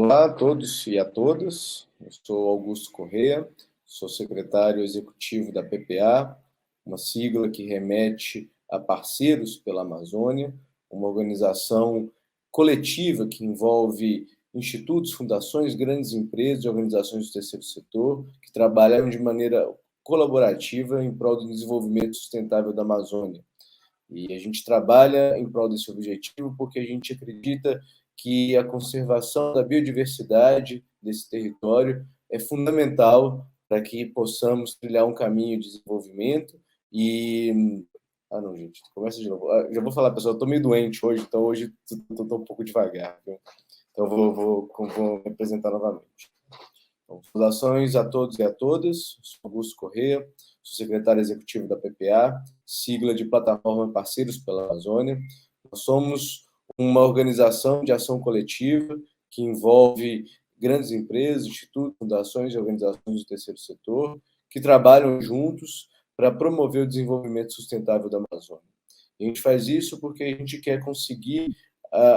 Olá a todos e a todas, eu sou Augusto Corrêa, sou secretário executivo da PPA, uma sigla que remete a Parceiros pela Amazônia, uma organização coletiva que envolve institutos, fundações, grandes empresas e organizações do terceiro setor que trabalham de maneira colaborativa em prol do desenvolvimento sustentável da Amazônia. E a gente trabalha em prol desse objetivo porque a gente acredita que a conservação da biodiversidade desse território é fundamental para que possamos trilhar um caminho de desenvolvimento e... Ah, não, gente, começa de novo. Já vou falar, pessoal, eu estou meio doente hoje, então hoje estou um pouco devagar, viu? Então vou me apresentar novamente. Então, saudações a todos e a todas, sou Augusto Corrêa, sou secretário executivo da PPA, sigla de Plataforma Parceiros pela Amazônia. Nós somos uma organização de ação coletiva que envolve grandes empresas, institutos, fundações e organizações do terceiro setor que trabalham juntos para promover o desenvolvimento sustentável da Amazônia. E a gente faz isso porque a gente quer conseguir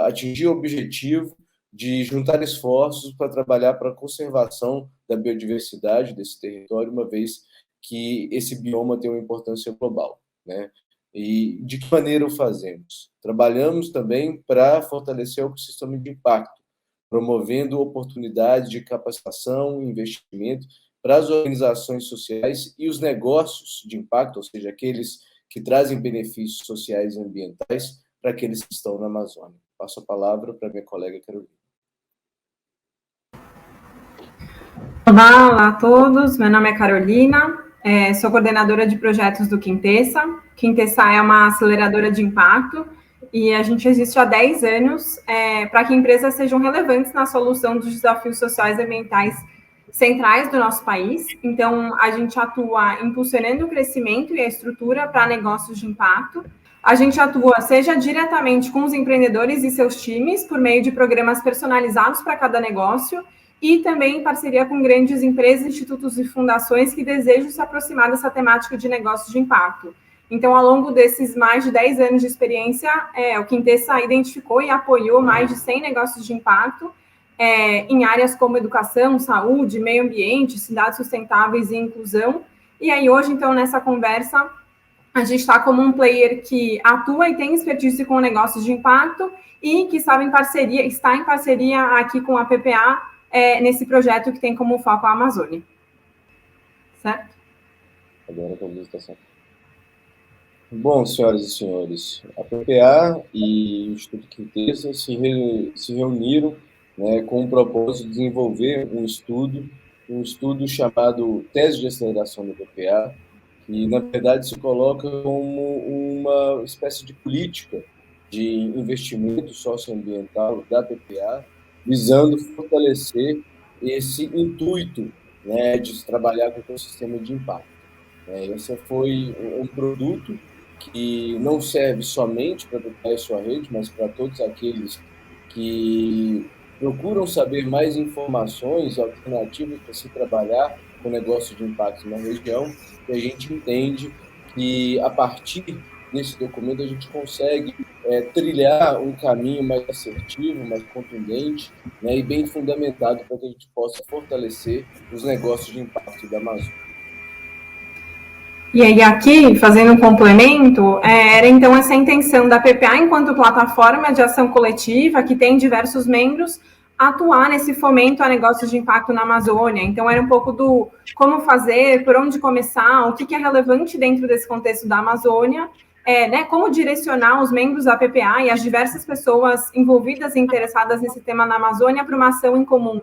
atingir o objetivo de juntar esforços para trabalhar para a conservação da biodiversidade desse território, uma vez que esse bioma tem uma importância global, né? E de que maneira o fazemos? Trabalhamos também para fortalecer o ecossistema de impacto, promovendo oportunidades de capacitação e investimento para as organizações sociais e os negócios de impacto, ou seja, aqueles que trazem benefícios sociais e ambientais para aqueles que estão na Amazônia. Passo a palavra para minha colega Carolina. Olá a todos, meu nome é Carolina, sou coordenadora de projetos do Quintessa. Quintessa é uma aceleradora de impacto e a gente existe há 10 anos para que empresas sejam relevantes na solução dos desafios sociais e ambientais centrais do nosso país. Então, a gente atua impulsionando o crescimento e a estrutura para negócios de impacto. A gente atua, seja diretamente com os empreendedores e seus times, por meio de programas personalizados para cada negócio, e também em parceria com grandes empresas, institutos e fundações que desejam se aproximar dessa temática de negócios de impacto. Então, ao longo desses mais de 10 anos de experiência, o Quintessa identificou e apoiou mais de 100 negócios de impacto em áreas como educação, saúde, meio ambiente, cidades sustentáveis e inclusão. E aí, hoje, então, nessa conversa, a gente está como um player que atua e tem expertise com negócios de impacto e que está em parceria aqui com a PPA, nesse projeto que tem como foco a Amazônia. Certo? Agora a luz está certa. Bom, senhoras e senhores, a PPA e o Instituto Quintessa se reuniram, né, com o propósito de desenvolver um estudo chamado Tese de Aceleração da PPA, que, na verdade, se coloca como uma espécie de política de investimento socioambiental da PPA, visando fortalecer esse intuito, né, de trabalhar com o ecossistema de impacto. Esse foi um produto que não serve somente para a sua rede, mas para todos aqueles que procuram saber mais informações alternativas para se trabalhar com negócio de impacto na região, e a gente entende que, a partir desse documento, a gente consegue trilhar um caminho mais assertivo, mais contundente, né, e bem fundamentado para que a gente possa fortalecer os negócios de impacto da Amazônia. E aí, aqui, fazendo um complemento, era então essa intenção da PPA, enquanto plataforma de ação coletiva, que tem diversos membros, atuar nesse fomento a negócios de impacto na Amazônia. Então, era um pouco do como fazer, por onde começar, o que é relevante dentro desse contexto da Amazônia, né, como direcionar os membros da PPA e as diversas pessoas envolvidas e interessadas nesse tema na Amazônia para uma ação em comum.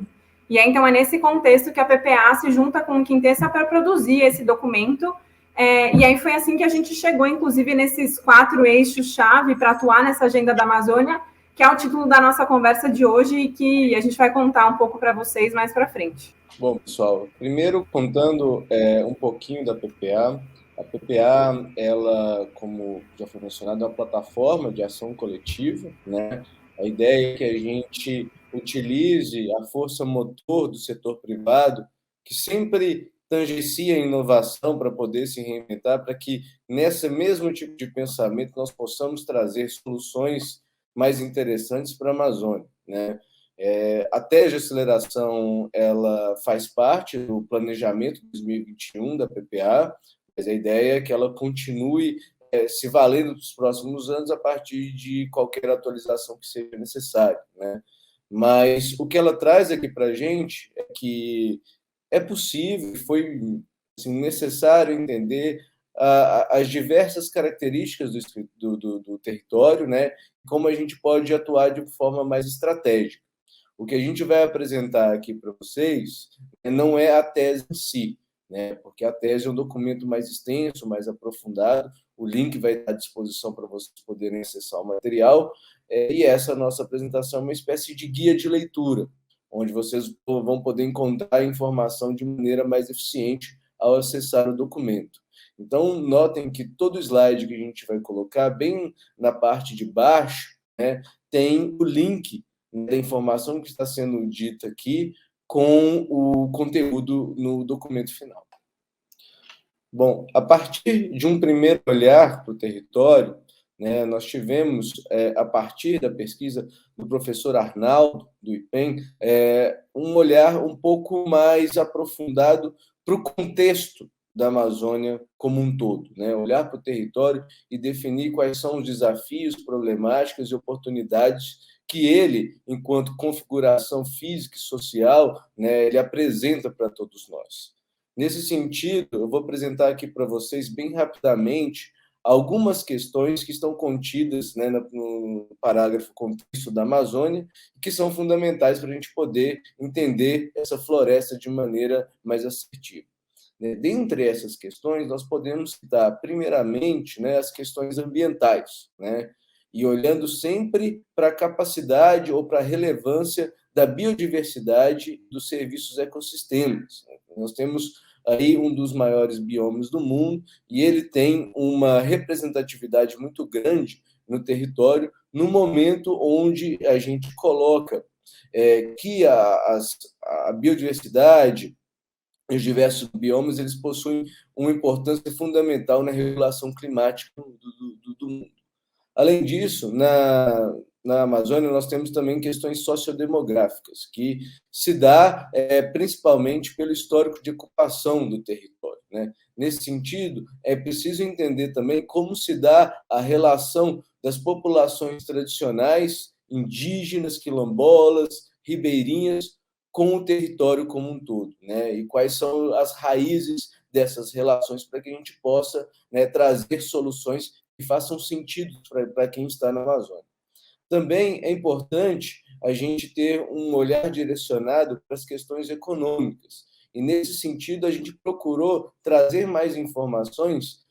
E aí, então, é nesse contexto que a PPA se junta com o Quintessa para produzir esse documento. E aí foi assim que a gente chegou, inclusive, nesses 4 eixos-chave para atuar nessa agenda da Amazônia, que é o título da nossa conversa de hoje e que a gente vai contar um pouco para vocês mais para frente. Bom, pessoal, primeiro contando um pouquinho da PPA. A PPA, ela, como já foi mencionado, é uma plataforma de ação coletiva, né? A ideia é que a gente utilize a força motor do setor privado, que sempre tangencia a inovação para poder se reinventar, para que, nesse mesmo tipo de pensamento, nós possamos trazer soluções mais interessantes para a Amazônia, né? A tese de aceleração ela faz parte do planejamento 2021 da PPA, mas a ideia é que ela continue se valendo dos próximos anos a partir de qualquer atualização que seja necessária, né? Mas o que ela traz aqui para a gente é que é possível, foi assim, necessário entender as diversas características do território, né? Como a gente pode atuar de forma mais estratégica. O que a gente vai apresentar aqui para vocês não é a tese em si, né? Porque a tese é um documento mais extenso, mais aprofundado. O link vai estar à disposição para vocês poderem acessar o material. E essa nossa apresentação é uma espécie de guia de leitura, onde vocês vão poder encontrar a informação de maneira mais eficiente ao acessar o documento. Então, notem que todo slide que a gente vai colocar, bem na parte de baixo, né, tem o link da informação que está sendo dita aqui com o conteúdo no documento final. Bom, a partir de um primeiro olhar para o território, né, nós tivemos, a partir da pesquisa do professor Arnaldo, do IPEM, um olhar um pouco mais aprofundado para o contexto da Amazônia como um todo, né? Olhar para o território e definir quais são os desafios, problemáticas e oportunidades que ele, enquanto configuração física e social, né, ele apresenta para todos nós. Nesse sentido, eu vou apresentar aqui para vocês, bem rapidamente, algumas questões que estão contidas, né, no parágrafo contexto da Amazônia, que são fundamentais para a gente poder entender essa floresta de maneira mais assertiva. Dentre essas questões, nós podemos citar, primeiramente, né, as questões ambientais, né, e olhando sempre para a capacidade ou para a relevância da biodiversidade dos serviços ecossistemas. Nós temos aí um dos maiores biomas do mundo e ele tem uma representatividade muito grande no território, no momento onde a gente coloca que a biodiversidade, os diversos biomas, eles possuem uma importância fundamental na regulação climática do mundo. Além disso, na Amazônia, nós temos também questões sociodemográficas, que se dá principalmente pelo histórico de ocupação do território, né? Nesse sentido, é preciso entender também como se dá a relação das populações tradicionais, indígenas, quilombolas, ribeirinhas, com o território como um todo, né? E quais são as raízes dessas relações para que a gente possa, né, trazer soluções que façam sentido para quem está na Amazônia. Também é importante a gente ter um olhar direcionado para as questões econômicas. E, nesse sentido, a gente procurou trazer mais informações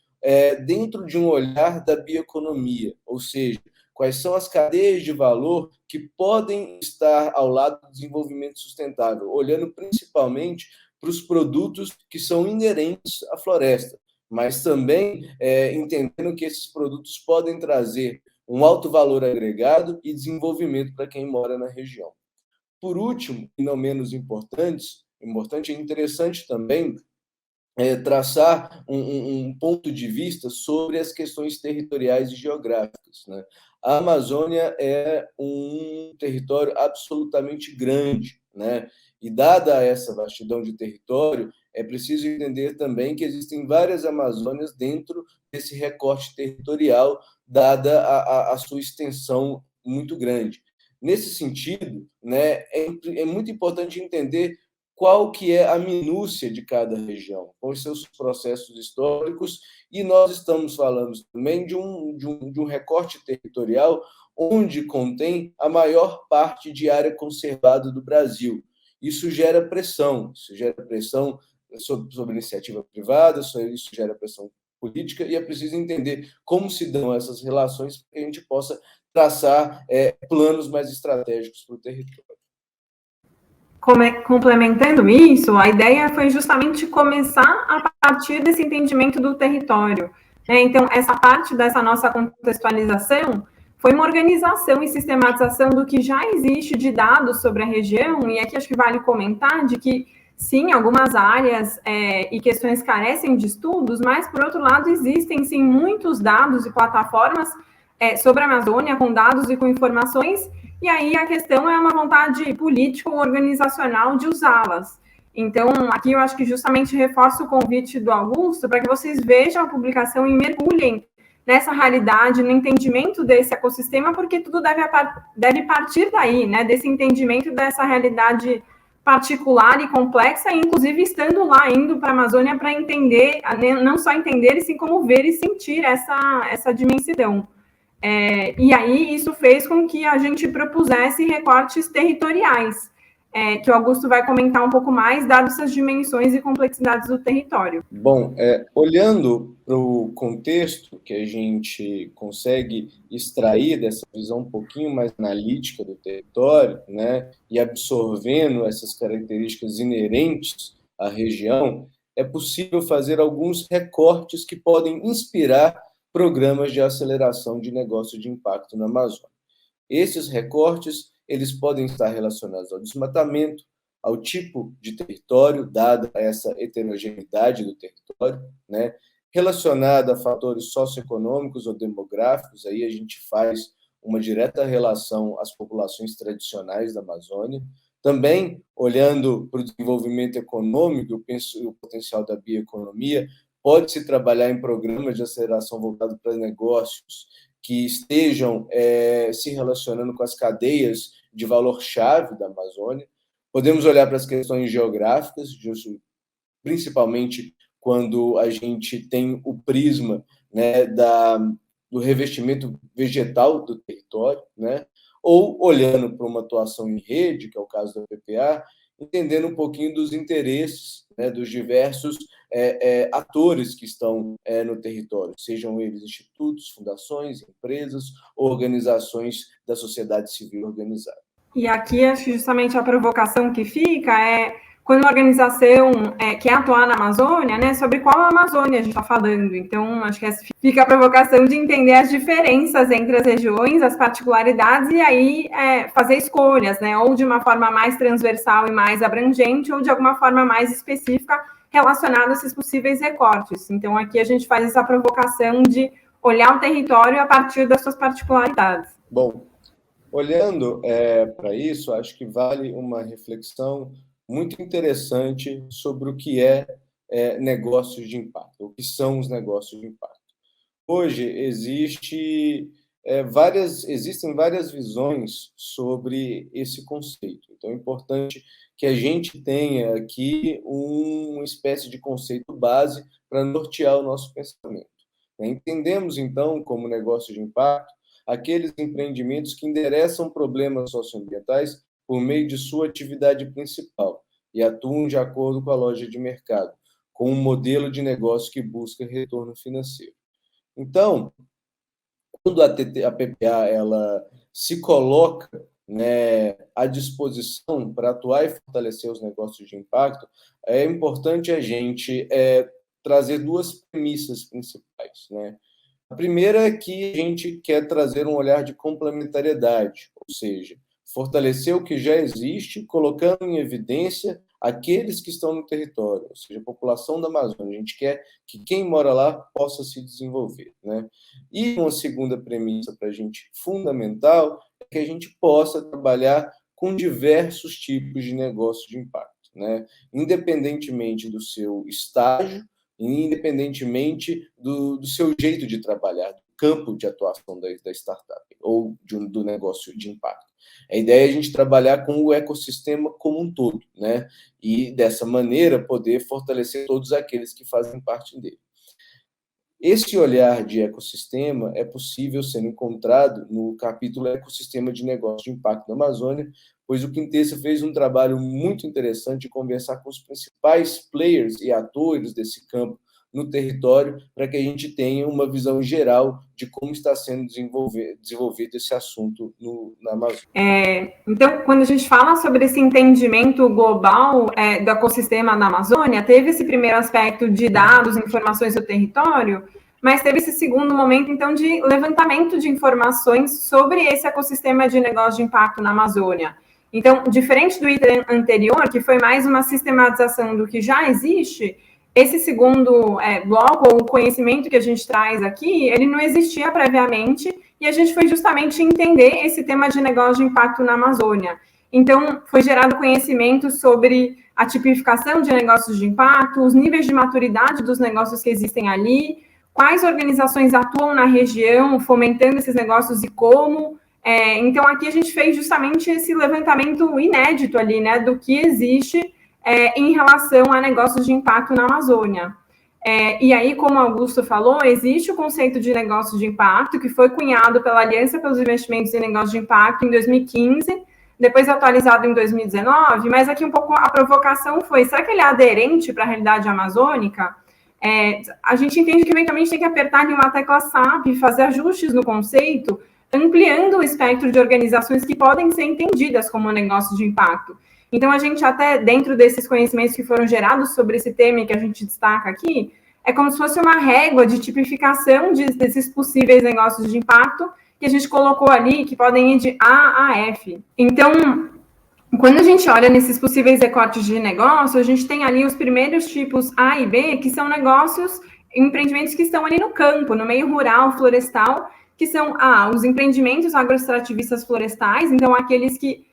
dentro de um olhar da bioeconomia, ou seja, quais são as cadeias de valor que podem estar ao lado do desenvolvimento sustentável, olhando principalmente para os produtos que são inerentes à floresta, mas também entendendo que esses produtos podem trazer um alto valor agregado e desenvolvimento para quem mora na região. Por último, e não menos importante é interessante também traçar um ponto de vista sobre as questões territoriais e geográficas, né? A Amazônia é um território absolutamente grande, né? E dada essa vastidão de território, é preciso entender também que existem várias Amazônias dentro desse recorte territorial, dada a sua extensão muito grande. Nesse sentido, né, é muito importante entender qual que é a minúcia de cada região, com os seus processos históricos, e nós estamos falando também de um recorte territorial onde contém a maior parte de área conservada do Brasil. Isso gera pressão sobre iniciativa privada, isso gera pressão política, e é preciso entender como se dão essas relações para que a gente possa traçar planos mais estratégicos para o território. Complementando isso, a ideia foi justamente começar a partir desse entendimento do território, né? Então, essa parte dessa nossa contextualização foi uma organização e sistematização do que já existe de dados sobre a região, e aqui acho que vale comentar de que, sim, algumas áreas e questões carecem de estudos, mas, por outro lado, existem, sim, muitos dados e plataformas sobre a Amazônia, com dados e com informações e aí a questão é uma vontade política ou organizacional de usá-las. Então, aqui eu acho que justamente reforço o convite do Augusto para que vocês vejam a publicação e mergulhem nessa realidade, no entendimento desse ecossistema, porque tudo deve partir daí, né, desse entendimento dessa realidade particular e complexa, inclusive estando lá, indo para a Amazônia para entender, não só entender, e sim como ver e sentir essa dimensão. E aí isso fez com que a gente propusesse recortes territoriais, que o Augusto vai comentar um pouco mais, dadas essas dimensões e complexidades do território. Bom, olhando para o contexto que a gente consegue extrair dessa visão um pouquinho mais analítica do território, né, e absorvendo essas características inerentes à região, é possível fazer alguns recortes que podem inspirar programas de aceleração de negócio de impacto na Amazônia. Esses recortes, eles podem estar relacionados ao desmatamento, ao tipo de território, dada essa heterogeneidade do território, né? Relacionada a fatores socioeconômicos ou demográficos, aí a gente faz uma direta relação às populações tradicionais da Amazônia. Também, olhando para o desenvolvimento econômico, eu penso o potencial da bioeconomia, pode-se trabalhar em programas de aceleração voltados para negócios que estejam se relacionando com as cadeias de valor-chave da Amazônia. Podemos olhar para as questões geográficas, principalmente quando a gente tem o prisma, né, do revestimento vegetal do território, né? Ou olhando para uma atuação em rede, que é o caso da PPA, entendendo um pouquinho dos interesses, né, dos diversos atores que estão no território, sejam eles institutos, fundações, empresas, organizações da sociedade civil organizada. E aqui, acho que justamente a provocação que fica é quando uma organização quer atuar na Amazônia, né, sobre qual Amazônia a gente está falando. Então, acho que fica a provocação de entender as diferenças entre as regiões, as particularidades, e aí fazer escolhas, né, ou de uma forma mais transversal e mais abrangente, ou de alguma forma mais específica relacionada a esses possíveis recortes. Então, aqui a gente faz essa provocação de olhar o território a partir das suas particularidades. Bom, olhando para isso, acho que vale uma reflexão muito interessante sobre o que é negócios de impacto, o que são os negócios de impacto. Hoje existem várias visões sobre esse conceito. Então, é importante que a gente tenha aqui uma espécie de conceito base para nortear o nosso pensamento. Entendemos, então, como negócio de impacto, aqueles empreendimentos que endereçam problemas socioambientais por meio de sua atividade principal e atuam de acordo com a lógica de mercado, com um modelo de negócio que busca retorno financeiro. Então, quando a PPA ela se coloca, né, à disposição para atuar e fortalecer os negócios de impacto, é importante a gente trazer duas premissas principais, né? A primeira é que a gente quer trazer um olhar de complementariedade, ou seja, fortalecer o que já existe, colocando em evidência aqueles que estão no território, ou seja, a população da Amazônia. A gente quer que quem mora lá possa se desenvolver, né? E uma segunda premissa para a gente fundamental é que a gente possa trabalhar com diversos tipos de negócio de impacto, né? Independentemente do seu estágio, independentemente do seu jeito de trabalhar, do campo de atuação da startup ou do negócio de impacto. A ideia é a gente trabalhar com o ecossistema como um todo, né? E, dessa maneira, poder fortalecer todos aqueles que fazem parte dele. Esse olhar de ecossistema é possível ser encontrado no capítulo Ecossistema de Negócio de Impacto da Amazônia, pois o Quintessa fez um trabalho muito interessante de conversar com os principais players e atores desse campo no território, para que a gente tenha uma visão geral de como está sendo desenvolvido esse assunto na Amazônia. Então, quando a gente fala sobre esse entendimento global do ecossistema na Amazônia, teve esse primeiro aspecto de dados, informações do território, mas teve esse segundo momento, então, de levantamento de informações sobre esse ecossistema de negócio de impacto na Amazônia. Então, diferente do item anterior, que foi mais uma sistematização do que já existe, esse segundo bloco, ou conhecimento que a gente traz aqui, ele não existia previamente, e a gente foi justamente entender esse tema de negócio de impacto na Amazônia. Então, foi gerado conhecimento sobre a tipificação de negócios de impacto, os níveis de maturidade dos negócios que existem ali, quais organizações atuam na região, fomentando esses negócios e como. Então, aqui a gente fez justamente esse levantamento inédito ali, né, do que existe em relação a negócios de impacto na Amazônia. E aí, como o Augusto falou, existe o conceito de negócio de impacto, que foi cunhado pela Aliança pelos Investimentos em Negócios de Impacto em 2015, depois atualizado em 2019, mas aqui um pouco a provocação foi, será que ele é aderente para a realidade amazônica? A gente entende que eventualmente tem que apertar em uma tecla SAP, fazer ajustes no conceito, ampliando o espectro de organizações que podem ser entendidas como negócios de impacto. Então, a gente até, dentro desses conhecimentos que foram gerados sobre esse tema e que a gente destaca aqui, é como se fosse uma régua de tipificação desses possíveis negócios de impacto que a gente colocou ali, que podem ir de A a F. Então, quando a gente olha nesses possíveis recortes de negócio, a gente tem ali os primeiros tipos A e B, que são negócios, empreendimentos que estão ali no campo, no meio rural, florestal, que são os empreendimentos agroextrativistas florestais, então aqueles que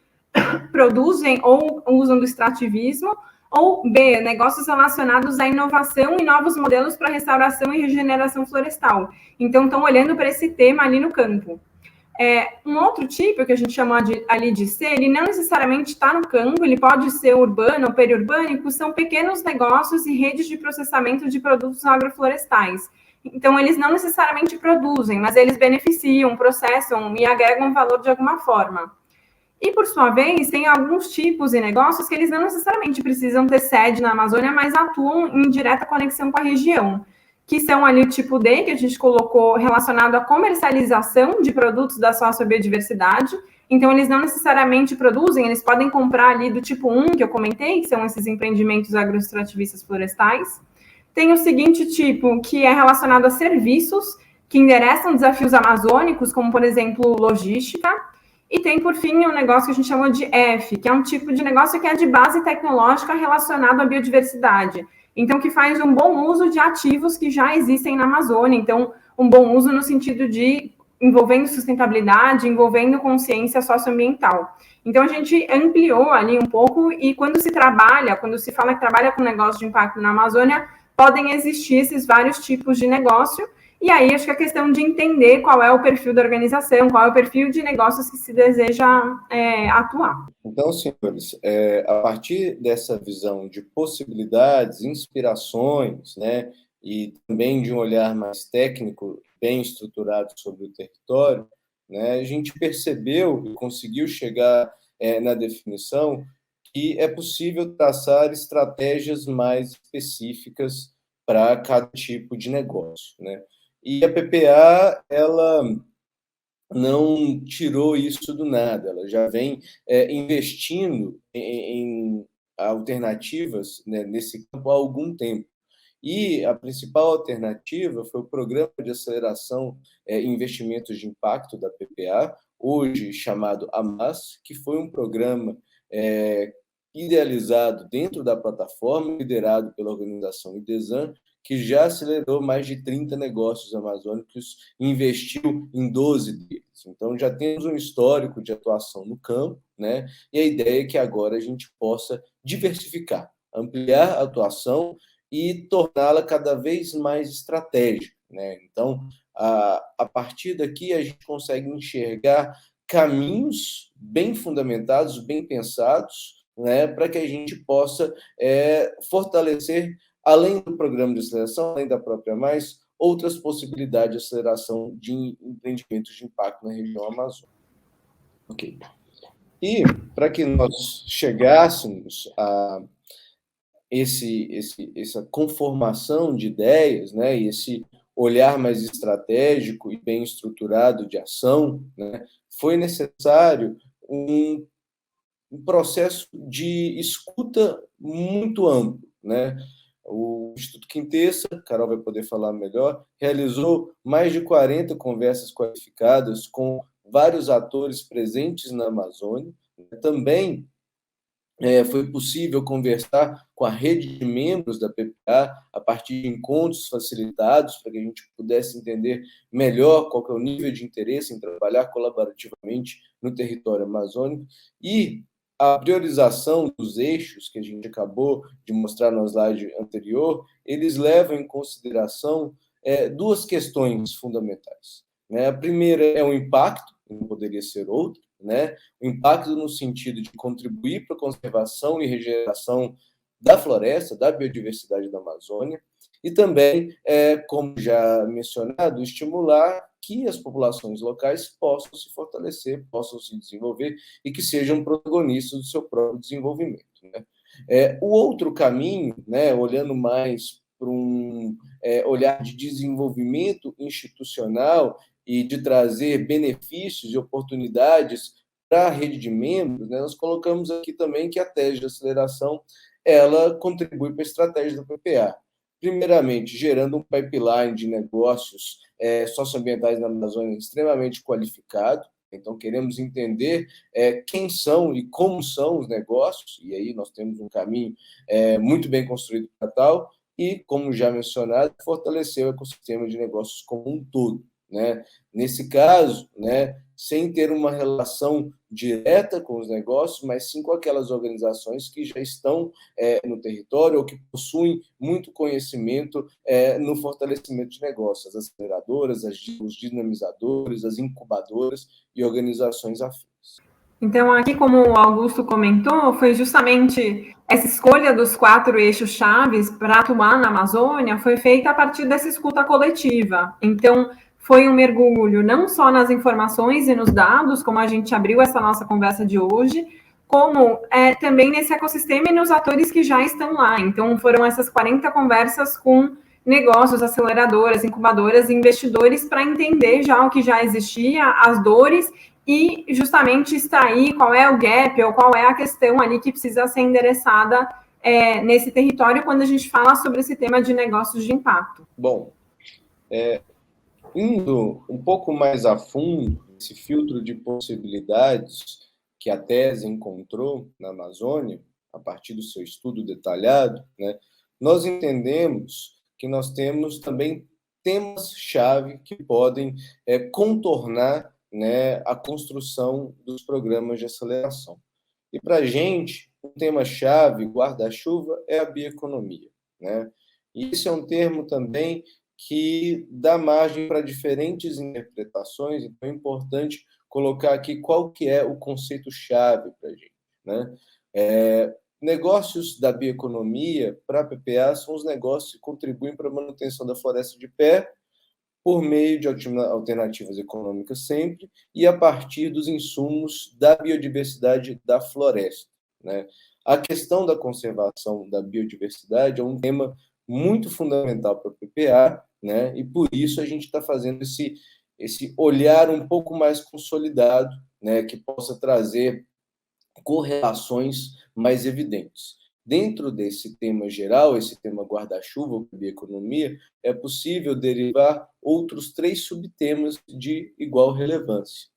produzem ou usam do extrativismo, ou B, negócios relacionados à inovação e novos modelos para restauração e regeneração florestal. Então, estão olhando para esse tema ali no campo. Um outro tipo, que a gente chama ali de C, ele não necessariamente está no campo, ele pode ser urbano ou periurbânico, são pequenos negócios e redes de processamento de produtos agroflorestais. Então, eles não necessariamente produzem, mas eles beneficiam, processam e agregam valor de alguma forma. E, por sua vez, tem alguns tipos de negócios que eles não necessariamente precisam ter sede na Amazônia, mas atuam em direta conexão com a região, que são ali o tipo D, que a gente colocou relacionado à comercialização de produtos da sociobiodiversidade. Então, eles não necessariamente produzem, eles podem comprar ali do tipo 1, que eu comentei, que são esses empreendimentos agroextrativistas florestais. Tem o seguinte tipo, que é relacionado a serviços que endereçam desafios amazônicos, como, por exemplo, logística. E tem, por fim, um negócio que a gente chama de F, que é um tipo de negócio que é de base tecnológica relacionado à biodiversidade. Então, que faz um bom uso de ativos que já existem na Amazônia. Então, um bom uso no sentido de envolvendo sustentabilidade, envolvendo consciência socioambiental. Então, a gente ampliou ali um pouco e quando se fala que trabalha com negócio de impacto na Amazônia, podem existir esses vários tipos de negócio. E aí, acho que a questão de entender qual é o perfil da organização, qual é o perfil de negócios que se deseja atuar. Então, senhores, a partir dessa visão de possibilidades, inspirações, né, e também de um olhar mais técnico, bem estruturado sobre o território, né, a gente percebeu e conseguiu chegar na definição que é possível traçar estratégias mais específicas para cada tipo de negócio, né? E a PPA, ela não tirou isso do nada, ela já vem investindo em alternativas, né, nesse campo há algum tempo. E a principal alternativa foi o Programa de Aceleração e Investimentos de Impacto da PPA, hoje chamado AMAS, que foi um programa idealizado dentro da plataforma, liderado pela organização IDESAN, que já acelerou mais de 30 negócios amazônicos e investiu em 12 deles. Então, já temos um histórico de atuação no campo, né? E a ideia é que agora a gente possa diversificar, ampliar a atuação e torná-la cada vez mais estratégica, né? Então, a partir daqui, a gente consegue enxergar caminhos bem fundamentados, bem pensados, né, para que a gente possa fortalecer, além do programa de aceleração, além da própria Mais, outras possibilidades de aceleração de empreendimentos de impacto na região amazônica. Ok. E para que nós chegássemos a essa conformação de ideias, né, e esse olhar mais estratégico e bem estruturado de ação, né, foi necessário um processo de escuta muito amplo, né? O Instituto Quintessa, Carol vai poder falar melhor, realizou mais de 40 conversas qualificadas com vários atores presentes na Amazônia. Também foi possível conversar com a rede de membros da PPA, a partir de encontros facilitados, para que a gente pudesse entender melhor qual que é o nível de interesse em trabalhar colaborativamente no território amazônico, e a priorização dos eixos, que a gente acabou de mostrar na slide anterior, eles levam em consideração duas questões fundamentais. A primeira é o impacto, não poderia ser outro, o impacto no sentido de contribuir para a conservação e regeneração da floresta, da biodiversidade da Amazônia, e também, como já mencionado, estimular que as populações locais possam se fortalecer, possam se desenvolver e que sejam protagonistas do seu próprio desenvolvimento. O outro caminho, olhando mais para um olhar de desenvolvimento institucional e de trazer benefícios e oportunidades para a rede de membros, nós colocamos aqui também que a tese de aceleração ela contribui para a estratégia da PPA. Primeiramente, gerando um pipeline de negócios socioambientais na Amazônia extremamente qualificado. Então, queremos entender quem são e como são os negócios, e aí nós temos um caminho muito bem construído para tal, e, como já mencionado, fortalecer o ecossistema de negócios como um todo. Nesse caso, sem ter uma relação direta com os negócios, mas sim com aquelas organizações que já estão no território ou que possuem muito conhecimento no fortalecimento de negócios, as aceleradoras, os dinamizadores, as incubadoras e organizações afins. Então, aqui, como o Augusto comentou, foi justamente essa escolha dos 4 eixos chaves para atuar na Amazônia foi feita a partir dessa escuta coletiva. Então, foi um mergulho não só nas informações e nos dados, como a gente abriu essa nossa conversa de hoje, como também nesse ecossistema e nos atores que já estão lá. Então, foram essas 40 conversas com negócios, aceleradoras, incubadoras, investidores, para entender já o que já existia, as dores, e justamente extrair qual é o gap ou qual é a questão ali que precisa ser endereçada nesse território quando a gente fala sobre esse tema de negócios de impacto. Bom, indo um pouco mais a fundo, esse filtro de possibilidades que a tese encontrou na Amazônia, a partir do seu estudo detalhado, nós entendemos que nós temos também temas-chave que podem contornar a construção dos programas de aceleração. E, para a gente, o tema-chave, guarda-chuva, é a bioeconomia. E esse é um termo também que dá margem para diferentes interpretações, então é importante colocar aqui qual que é o conceito-chave para a gente. Negócios da bioeconomia, para a PPA, são os negócios que contribuem para a manutenção da floresta de pé, por meio de alternativas econômicas sempre, e a partir dos insumos da biodiversidade da floresta. A questão da conservação da biodiversidade é um tema muito fundamental para a PPA, e por isso a gente está fazendo esse olhar um pouco mais consolidado, que possa trazer correlações mais evidentes. Dentro desse tema geral, esse tema guarda-chuva, bioeconomia, é possível derivar outros 3 subtemas de igual relevância.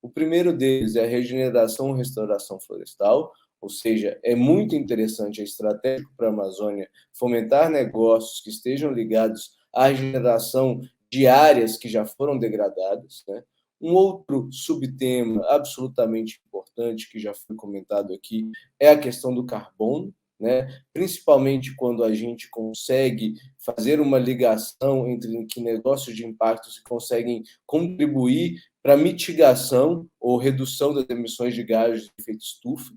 O primeiro deles é a regeneração e restauração florestal, ou seja, é muito interessante, é estratégico para a Amazônia fomentar negócios que estejam ligados à regeneração de áreas que já foram degradadas. Um outro subtema absolutamente importante, que já foi comentado aqui, é a questão do carbono, principalmente quando a gente consegue fazer uma ligação entre que negócios de impacto se conseguem contribuir para a mitigação ou redução das emissões de gases de efeito estufa,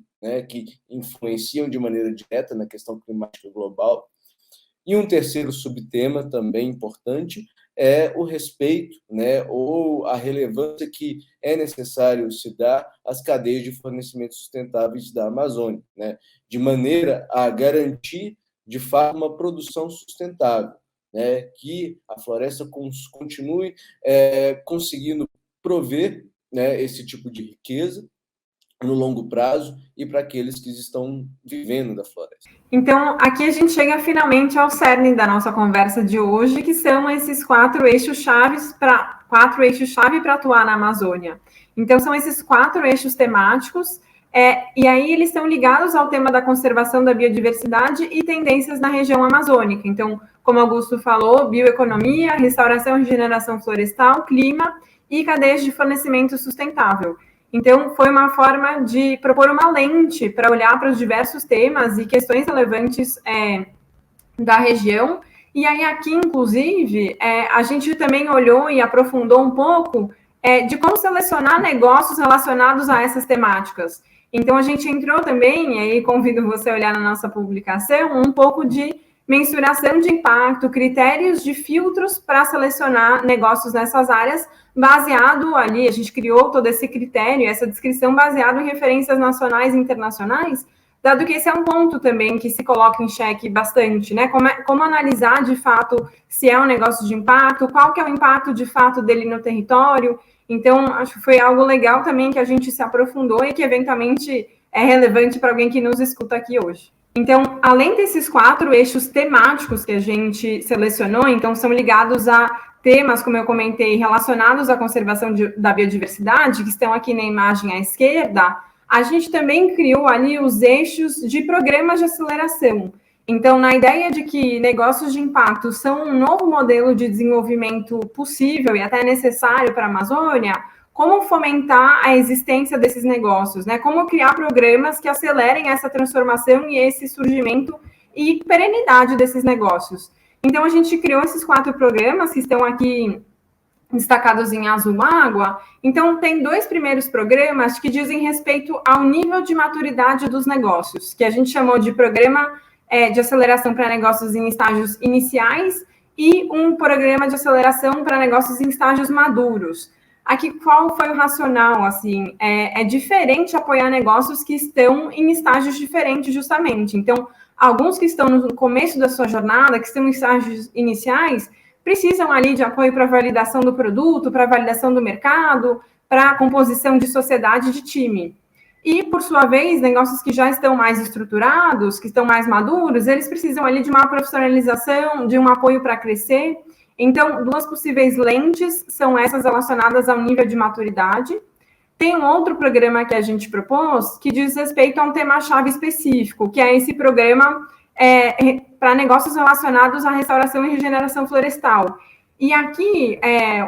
que influenciam de maneira direta na questão climática global. E um terceiro subtema também importante é o respeito, ou a relevância que é necessário se dar às cadeias de fornecimento sustentáveis da Amazônia, de maneira a garantir, de fato, uma produção sustentável, que a floresta continue conseguindo prover esse tipo de riqueza no longo prazo e para aqueles que estão vivendo da floresta. Então, aqui a gente chega finalmente ao cerne da nossa conversa de hoje, que são esses 4 eixos-chave para atuar na Amazônia. Então, são esses 4 eixos temáticos E aí eles estão ligados ao tema da conservação da biodiversidade e tendências na região amazônica. Então, como Augusto falou, bioeconomia, restauração e regeneração florestal, clima e cadeias de fornecimento sustentável. Então, foi uma forma de propor uma lente para olhar para os diversos temas e questões relevantes da região. E aí, aqui, inclusive, a gente também olhou e aprofundou um pouco de como selecionar negócios relacionados a essas temáticas. Então, a gente entrou também, e aí convido você a olhar na nossa publicação, um pouco de mensuração de impacto, critérios de filtros para selecionar negócios nessas áreas, baseado ali, a gente criou todo esse critério, essa descrição baseado em referências nacionais e internacionais, dado que esse é um ponto também que se coloca em xeque bastante, né? Como analisar, de fato, se é um negócio de impacto, qual que é o impacto, de fato, dele no território. Então, acho que foi algo legal também que a gente se aprofundou e que, eventualmente, é relevante para alguém que nos escuta aqui hoje. Então, além desses 4 eixos temáticos que a gente selecionou, então, são ligados a temas, como eu comentei, relacionados à conservação da biodiversidade, que estão aqui na imagem à esquerda, a gente também criou ali os eixos de programas de aceleração. Então, na ideia de que negócios de impacto são um novo modelo de desenvolvimento possível e até necessário para a Amazônia, como fomentar a existência desses negócios, né? Como criar programas que acelerem essa transformação e esse surgimento e perenidade desses negócios. Então, a gente criou esses 4 programas que estão aqui destacados em azul água. Então, tem 2 primeiros programas que dizem respeito ao nível de maturidade dos negócios, que a gente chamou de programa de aceleração para negócios em estágios iniciais e um programa de aceleração para negócios em estágios maduros. Aqui, qual foi o racional? Assim, é diferente apoiar negócios que estão em estágios diferentes, justamente. Então, alguns que estão no começo da sua jornada, que estão em estágios iniciais, precisam ali de apoio para validação do produto, para validação do mercado, para composição de sociedade de time. E, por sua vez, negócios que já estão mais estruturados, que estão mais maduros, eles precisam ali de uma profissionalização, de um apoio para crescer. Então, 2 possíveis lentes são essas relacionadas ao nível de maturidade. Tem um outro programa que a gente propôs que diz respeito a um tema-chave específico, que é esse programa para negócios relacionados à restauração e regeneração florestal. E aqui,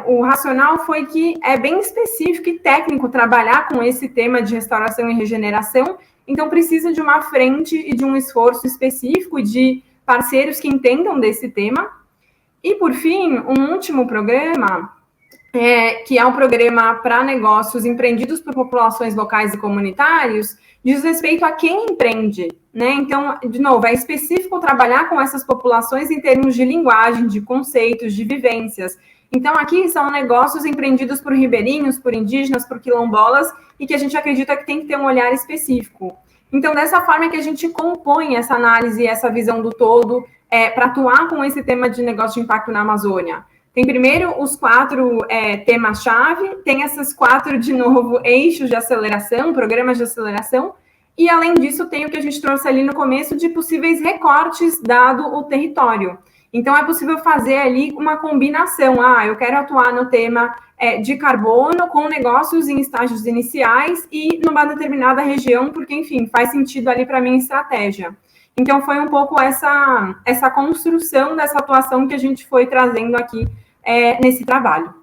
o racional foi que é bem específico e técnico trabalhar com esse tema de restauração e regeneração, então precisa de uma frente e de um esforço específico de parceiros que entendam desse tema. E, por fim, um último programa, que é um programa para negócios empreendidos por populações locais e comunitários, diz respeito a quem empreende, né? Então, de novo, é específico trabalhar com essas populações em termos de linguagem, de conceitos, de vivências. Então, aqui são negócios empreendidos por ribeirinhos, por indígenas, por quilombolas, e que a gente acredita que tem que ter um olhar específico. Então, dessa forma que a gente compõe essa análise, essa visão do todo, para atuar com esse tema de negócio de impacto na Amazônia. Tem primeiro os 4 temas-chave, tem essas 4, de novo, eixos de aceleração, programas de aceleração, e além disso tem o que a gente trouxe ali no começo de possíveis recortes dado o território. Então, é possível fazer ali uma combinação. Eu quero atuar no tema de carbono com negócios em estágios iniciais e numa determinada região, porque, enfim, faz sentido ali para a minha estratégia. Então, foi um pouco essa construção dessa atuação que a gente foi trazendo aqui nesse trabalho.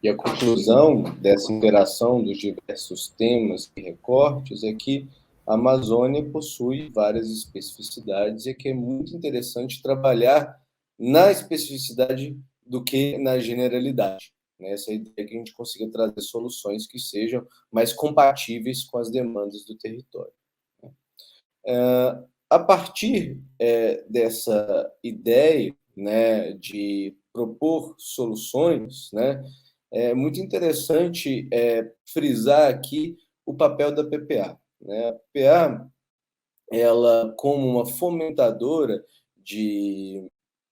E a conclusão dessa interação dos diversos temas e recortes é que a Amazônia possui várias especificidades e que é muito interessante trabalhar na especificidade do que na generalidade. Essa ideia que a gente consiga trazer soluções que sejam mais compatíveis com as demandas do território. A partir dessa ideia, né, de propor soluções, né, é muito interessante frisar aqui o papel da PPA. Né? A PPA, ela, como uma fomentadora de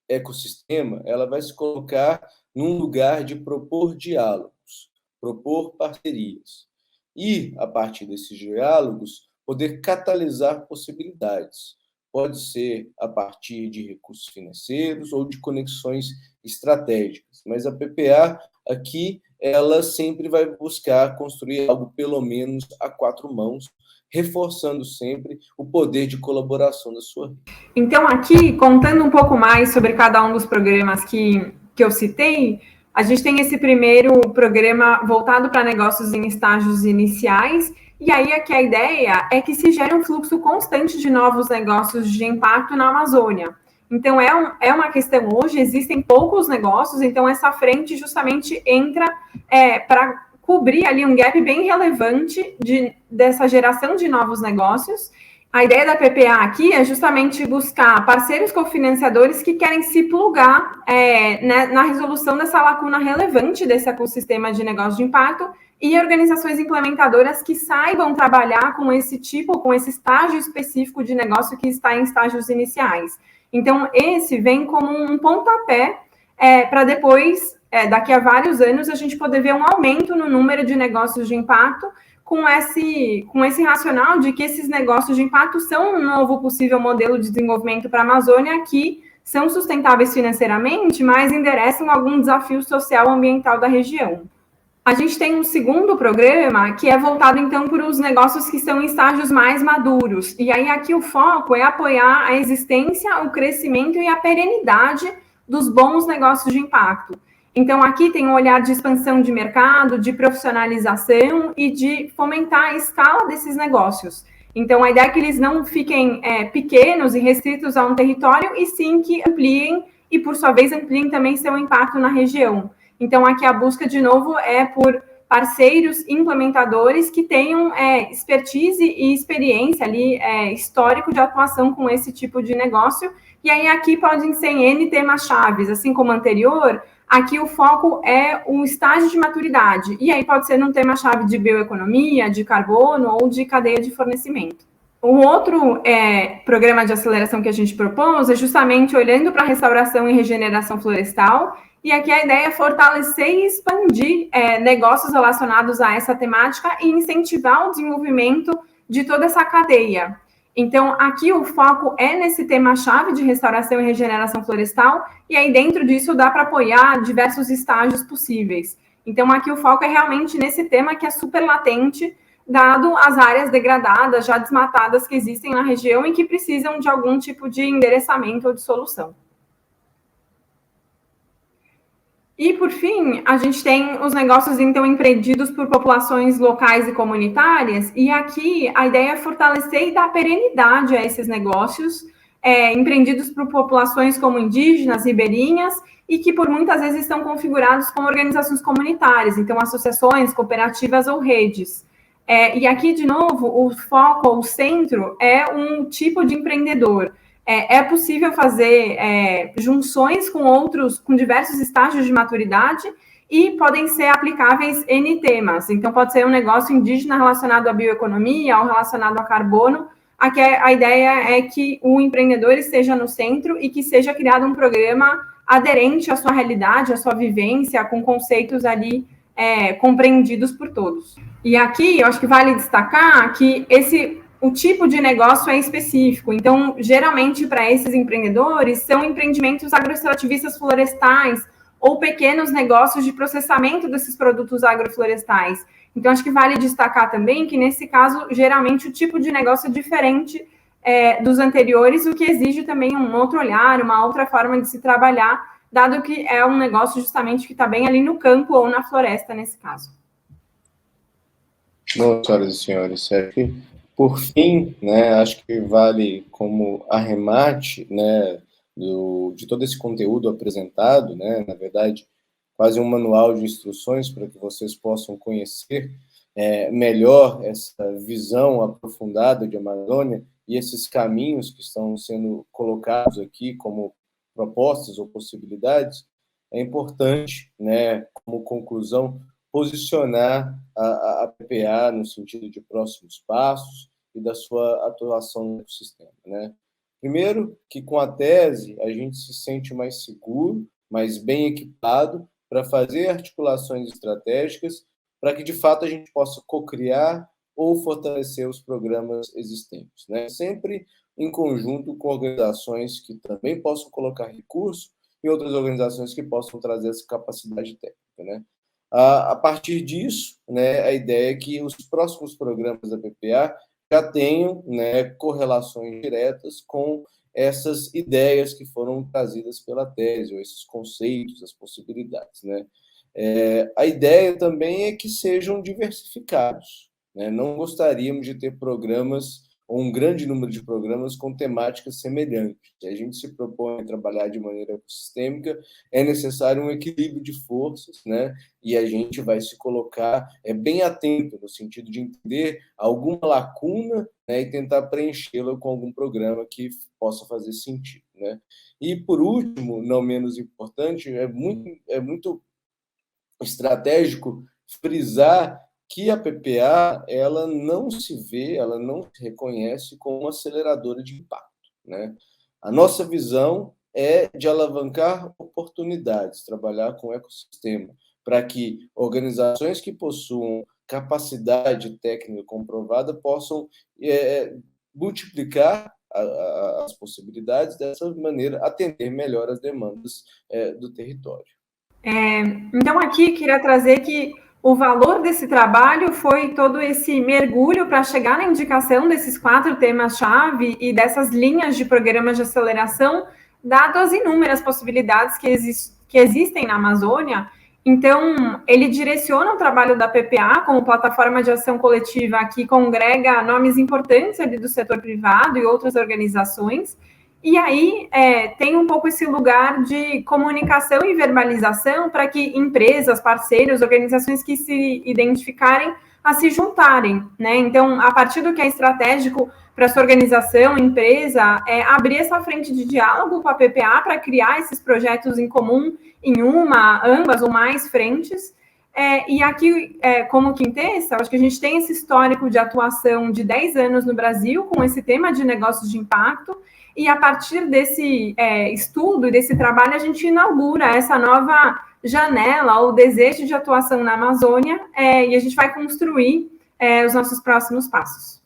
ecossistema, ela vai se colocar num lugar de propor diálogos, propor parcerias. E, a partir desses diálogos, poder catalisar possibilidades, pode ser a partir de recursos financeiros ou de conexões estratégicas, mas a PPA aqui ela sempre vai buscar construir algo pelo menos a quatro mãos, reforçando sempre o poder de colaboração da sua rede. Então, aqui, contando um pouco mais sobre cada um dos programas que eu citei, a gente tem esse primeiro programa voltado para negócios em estágios iniciais, e aí aqui a ideia é que se gere um fluxo constante de novos negócios de impacto na Amazônia. Então, é uma questão hoje, existem poucos negócios, então essa frente justamente entra para cobrir ali um gap bem relevante dessa geração de novos negócios. A ideia da PPA aqui é justamente buscar parceiros cofinanciadores que querem se plugar na resolução dessa lacuna relevante desse ecossistema de negócio de impacto e organizações implementadoras que saibam trabalhar com esse estágio específico de negócio que está em estágios iniciais. Então, esse vem como um pontapé para depois, daqui a vários anos, a gente poder ver um aumento no número de negócios de impacto com esse racional de que esses negócios de impacto são um novo possível modelo de desenvolvimento para a Amazônia que são sustentáveis financeiramente, mas endereçam algum desafio social ambiental da região. A gente tem um segundo programa que é voltado, então, para os negócios que estão em estágios mais maduros. E aí, aqui o foco é apoiar a existência, o crescimento e a perenidade dos bons negócios de impacto. Então, aqui tem um olhar de expansão de mercado, de profissionalização e de fomentar a escala desses negócios. Então, a ideia é que eles não fiquem pequenos e restritos a um território, e sim que ampliem e, por sua vez, ampliem também seu impacto na região. Então, aqui a busca, de novo, é por parceiros implementadores que tenham expertise e experiência ali, histórico de atuação com esse tipo de negócio. E aí, aqui podem ser N temas chaves, assim como o anterior. Aqui o foco é o estágio de maturidade. E aí pode ser num tema-chave de bioeconomia, de carbono ou de cadeia de fornecimento. Um outro programa de aceleração que a gente propôs é justamente olhando para a restauração e regeneração florestal. E aqui a ideia é fortalecer e expandir negócios relacionados a essa temática e incentivar o desenvolvimento de toda essa cadeia. Então, aqui o foco é nesse tema-chave de restauração e regeneração florestal, e aí dentro disso dá para apoiar diversos estágios possíveis. Então, aqui o foco é realmente nesse tema que é super latente, dado as áreas degradadas, já desmatadas que existem na região e que precisam de algum tipo de endereçamento ou de solução. E, por fim, a gente tem os negócios, então, empreendidos por populações locais e comunitárias, e aqui a ideia é fortalecer e dar perenidade a esses negócios, empreendidos por populações como indígenas, ribeirinhas, e que, por muitas vezes, estão configurados como organizações comunitárias, então, associações, cooperativas ou redes. E aqui, de novo, o foco, o centro, é um tipo de empreendedor. É possível fazer junções com diversos estágios de maturidade e podem ser aplicáveis N temas. Então, pode ser um negócio indígena relacionado à bioeconomia ou relacionado a carbono. Aqui a ideia é que o empreendedor esteja no centro e que seja criado um programa aderente à sua realidade, à sua vivência, com conceitos ali compreendidos por todos. E aqui, eu acho que vale destacar que o tipo de negócio é específico. Então, geralmente, para esses empreendedores, são empreendimentos agroextrativistas florestais ou pequenos negócios de processamento desses produtos agroflorestais. Então, acho que vale destacar também que, nesse caso, geralmente, o tipo de negócio é diferente dos anteriores, o que exige também um outro olhar, uma outra forma de se trabalhar, dado que é um negócio justamente que está bem ali no campo ou na floresta, nesse caso. Bom, senhoras e senhores, por fim, né, acho que vale como arremate, né, de todo esse conteúdo apresentado, né, na verdade, quase um manual de instruções para que vocês possam conhecer melhor essa visão aprofundada de Amazônia e esses caminhos que estão sendo colocados aqui como propostas ou possibilidades. É importante, né, como conclusão, posicionar a PPA no sentido de próximos passos e da sua atuação no ecossistema, né? Primeiro, que com a tese a gente se sente mais seguro, mais bem equipado para fazer articulações estratégicas para que, de fato, a gente possa cocriar ou fortalecer os programas existentes, né? Sempre em conjunto com organizações que também possam colocar recurso e outras organizações que possam trazer essa capacidade técnica, né? A partir disso, né, a ideia é que os próximos programas da PPA já tenham, né, correlações diretas com essas ideias que foram trazidas pela tese, ou esses conceitos, as possibilidades, né? A ideia também é que sejam diversificados, né? Não gostaríamos de ter programas, ou um grande número de programas com temáticas semelhantes. Se a gente se propõe a trabalhar de maneira ecossistêmica, é necessário um equilíbrio de forças, né? E a gente vai se colocar bem atento, no sentido de entender alguma lacuna, né, e tentar preenchê-la com algum programa que possa fazer sentido, né? E, por último, não menos importante, é muito estratégico frisar que a PPA ela não se vê, ela não se reconhece como uma aceleradora de impacto, né? A nossa visão é de alavancar oportunidades, trabalhar com o ecossistema, para que organizações que possuam capacidade técnica comprovada possam multiplicar as possibilidades, dessa maneira atender melhor as demandas do território. Então, aqui queria trazer que o valor desse trabalho foi todo esse mergulho para chegar na indicação desses 4 temas-chave e dessas linhas de programas de aceleração, dado as inúmeras possibilidades que existem na Amazônia. Então, ele direciona o trabalho da PPA como plataforma de ação coletiva que congrega nomes importantes ali do setor privado e outras organizações. E aí tem um pouco esse lugar de comunicação e verbalização para que empresas, parceiros, organizações que se identificarem a se juntarem, né? Então, a partir do que é estratégico para sua organização, empresa, abrir essa frente de diálogo com a PPA para criar esses projetos em comum em ambas ou mais frentes. E aqui, como Quintessa, acho que a gente tem esse histórico de atuação de 10 anos no Brasil com esse tema de negócios de impacto. E a partir desse estudo e desse trabalho, a gente inaugura essa nova janela ou desejo de atuação na Amazônia e a gente vai construir os nossos próximos passos.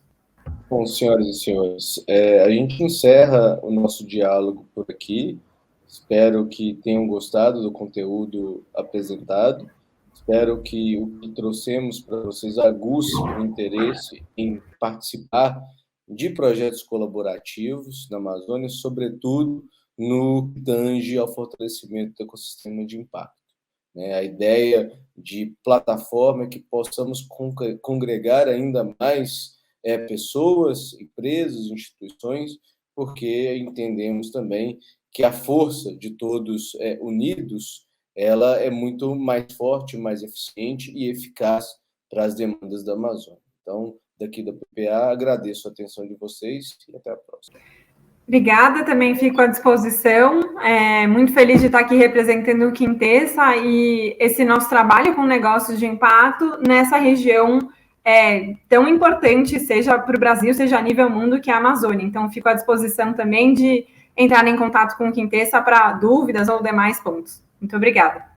Bom, senhoras e senhores, a gente encerra o nosso diálogo por aqui. Espero que tenham gostado do conteúdo apresentado. Espero que o que trouxemos para vocês aguce o interesse em participar de projetos colaborativos na Amazônia, sobretudo no que tange ao fortalecimento do ecossistema de impacto. A ideia de plataforma que possamos congregar ainda mais pessoas, empresas, instituições, porque entendemos também que a força de todos unidos ela é muito mais forte, mais eficiente e eficaz para as demandas da Amazônia. Então, daqui da PPA, agradeço a atenção de vocês e até a próxima. Obrigada, também fico à disposição. Muito feliz de estar aqui representando o Quintessa e esse nosso trabalho com negócios de impacto nessa região tão importante, seja para o Brasil, seja a nível mundo, que é a Amazônia. Então, fico à disposição também de entrar em contato com o Quintessa para dúvidas ou demais pontos. Muito obrigada.